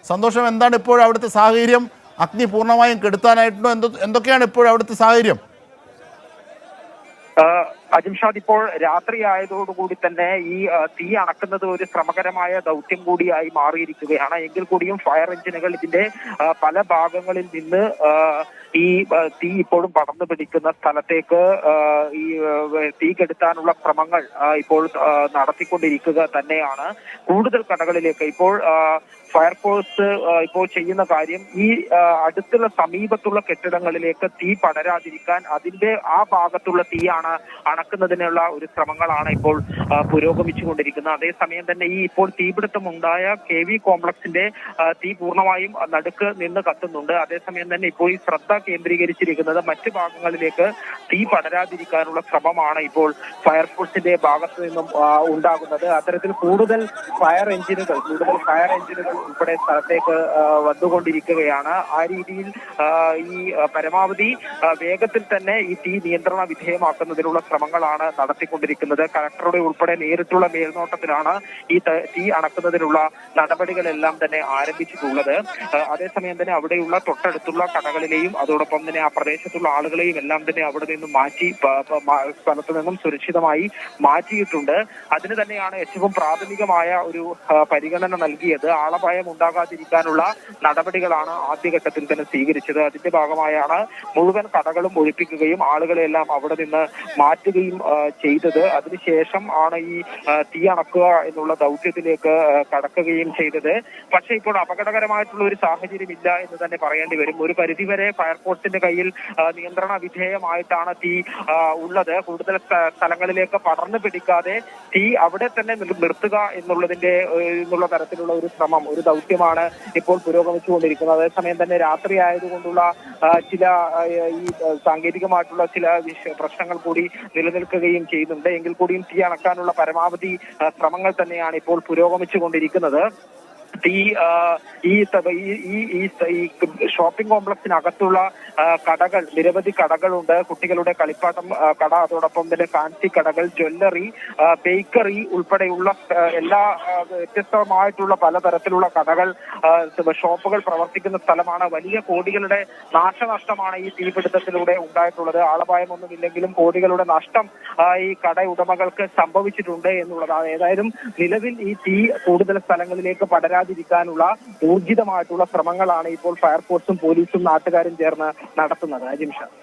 സന്തോഷം, എന്താണ് ഇപ്പോൾ അവിടുത്തെ സാഹചര്യം? അഗ്നി പൂർണ്ണമായും കെടുത്താനായിട്ടുണ്ടോ? എന്തൊക്കെയാണ് ഇപ്പോൾ അവിടുത്തെ സാഹചര്യം? അജിംഷാദ്, ഇപ്പോൾ രാത്രി ആയതോടുകൂടി തന്നെ ഈ തീ അണക്കുന്നത് ഒരു ശ്രമകരമായ ദൗത്യം കൂടിയായി മാറിയിരിക്കുകയാണ്. എങ്കിൽ കൂടിയും ഫയർ എഞ്ചിനുകൾ ഇതിന്റെ പല ഭാഗങ്ങളിൽ നിന്ന് ഈ തീ ഇപ്പോഴും പടർന്നു പിടിക്കുന്ന സ്ഥലത്തേക്ക് ഈ തീ കെടുത്താനുള്ള ശ്രമങ്ങൾ ഇപ്പോൾ നടത്തിക്കൊണ്ടിരിക്കുക തന്നെയാണ്. കൂടുതൽ കടകളിലേക്ക് ഇപ്പോൾ ഫയർഫോഴ്സ് ഇപ്പോൾ ചെയ്യുന്ന കാര്യം ഈ അടുത്തുള്ള സമീപത്തുള്ള കെട്ടിടങ്ങളിലേക്ക് തീ പടരാതിരിക്കാൻ അതിന്റെ ആ ഭാഗത്തുള്ള തീയാണ് അണക്കുന്നതിനുള്ള ഒരു ശ്രമങ്ങളാണ് ഇപ്പോൾ പുരോഗമിച്ചുകൊണ്ടിരിക്കുന്നത്. അതേസമയം തന്നെ ഈ ഇപ്പോൾ തീപിടുത്തം ഉണ്ടായ KV കോംപ്ലക്സിന്റെ തീ പൂർണ്ണമായും നടുക്ക് നിന്ന് കത്തുന്നുണ്ട്. അതേസമയം തന്നെ ഇപ്പോൾ ഈ ശ്രദ്ധ കേന്ദ്രീകരിച്ചിരിക്കുന്നത് മറ്റു ഭാഗങ്ങളിലേക്ക് തീ പടരാതിരിക്കാനുള്ള ശ്രമമാണ് ഇപ്പോൾ ഫയർഫോഴ്സിന്റെ ഭാഗത്തു നിന്നും ഉണ്ടാകുന്നത്. അത്തരത്തിൽ കൂടുതൽ ഫയർ എഞ്ചിനുകൾ ഉൾപ്പെടെ സ്ഥലത്തേക്ക് വന്നുകൊണ്ടിരിക്കുകയാണ്. ആ രീതിയിൽ ഈ പരമാവധി വേഗത്തിൽ തന്നെ ഈ തീ നിയന്ത്രണ വിധേയമാക്കുന്നതിനുള്ള ശ്രമങ്ങളാണ് നടത്തിക്കൊണ്ടിരിക്കുന്നത്. കളക്ടറുടെ ഉൾപ്പെടെ നേരിട്ടുള്ള മേൽനോട്ടത്തിലാണ് ഈ തീ അണക്കുന്നതിനുള്ള നടപടികളെല്ലാം തന്നെ ആരംഭിച്ചിട്ടുള്ളത്. അതേസമയം തന്നെ അവിടെയുള്ള തൊട്ടടുത്തുള്ള കടകളിലെയും അതോടൊപ്പം തന്നെ ആ പ്രദേശത്തുള്ള ആളുകളെയും എല്ലാം തന്നെ അവിടെ നിന്നും മാറ്റി സ്ഥലത്തു നിന്നും സുരക്ഷിതമായി മാറ്റിയിട്ടുണ്ട്. അതിന് തന്നെയാണ് ഏറ്റവും പ്രാഥമികമായ ഒരു പരിഗണന നൽകിയത്. ആളപായം ഉണ്ടാകാതിരിക്കാനുള്ള നടപടികളാണ് ആദ്യഘട്ടത്തിൽ തന്നെ സ്വീകരിച്ചത്. അതിന്റെ ഭാഗമായാണ് മുഴുവൻ കടകളും ഒഴിപ്പിക്കുകയും ആളുകളെല്ലാം അവിടെ നിന്ന് മാറ്റുകയും ചെയ്തത്. അതിനുശേഷം ആണ് ഈ തീ അണക്കുക എന്നുള്ള ദൗത്യത്തിലേക്ക് കടക്കുകയും ചെയ്തത്. പക്ഷേ ഇപ്പോൾ അപകടകരമായിട്ടുള്ള ഒരു സാഹചര്യം ഇല്ല എന്ന് തന്നെ പറയേണ്ടി വരും. ഒരു പരിധിവരെ ഫയർഫോഴ്സിന്റെ കയ്യിൽ നിയന്ത്രണ വിധേയമായിട്ടാണ് തീ ഉള്ളത്. കൂടുതൽ സ്ഥലങ്ങളിലേക്ക് പടർന്നു പിടിക്കാതെ തീ അവിടെ തന്നെ നിർത്തുക എന്നുള്ള തരത്തിലുള്ള ഒരു ശ്രമം, ഒരു ദൗത്യമാണ് ഇപ്പോൾ പുരോഗമിച്ചുകൊണ്ടിരിക്കുന്നത്. അതേസമയം തന്നെ രാത്രി ആയതുകൊണ്ടുള്ള ചില ഈ സാങ്കേതികമായിട്ടുള്ള ചില പ്രശ്നങ്ങൾ കൂടി നിലനിൽക്കുകയും ചെയ്യുന്നുണ്ട്. എങ്കിൽ കൂടിയും തീ അണക്കാനുള്ള പരമാവധി ശ്രമങ്ങൾ തന്നെയാണ് ഇപ്പോൾ പുരോഗമിച്ചുകൊണ്ടിരിക്കുന്നത്. ഈ ഷോപ്പിംഗ് കോംപ്ലക്സിനകത്തുള്ള കടകൾ, നിരവധി കടകളുണ്ട്. കുട്ടികളുടെ കളിപ്പാട്ടം കട, അതോടൊപ്പം തന്നെ ഫാൻസി കടകൾ, ജ്വല്ലറി, ബേക്കറി ഉൾപ്പെടെയുള്ള എല്ലാ വ്യത്യസ്തമായിട്ടുള്ള പലതരത്തിലുള്ള കടകൾ, ഷോപ്പുകൾ പ്രവർത്തിക്കുന്ന സ്ഥലമാണ്. വലിയ കോടികളുടെ നാശനഷ്ടമാണ് ഈ തീപിടുത്തത്തിലൂടെ ഉണ്ടായിട്ടുള്ളത്. ആളപായമൊന്നുമില്ലെങ്കിലും കോടികളുടെ നഷ്ടം ഈ കട ഉടമകൾക്ക് സംഭവിച്ചിട്ടുണ്ട് എന്നുള്ളതാണ്. ഏതായാലും നിലവിൽ ഈ തീ കൂടുതൽ സ്ഥലങ്ങളിലേക്ക് പടരാതിരിക്കാനുള്ള ഊർജിതമായിട്ടുള്ള ശ്രമങ്ങളാണ് ഇപ്പോൾ ഫയർഫോഴ്സും പോലീസും നാട്ടുകാരും ചേർന്ന് നടത്തുന്നത്. അജിംഷ.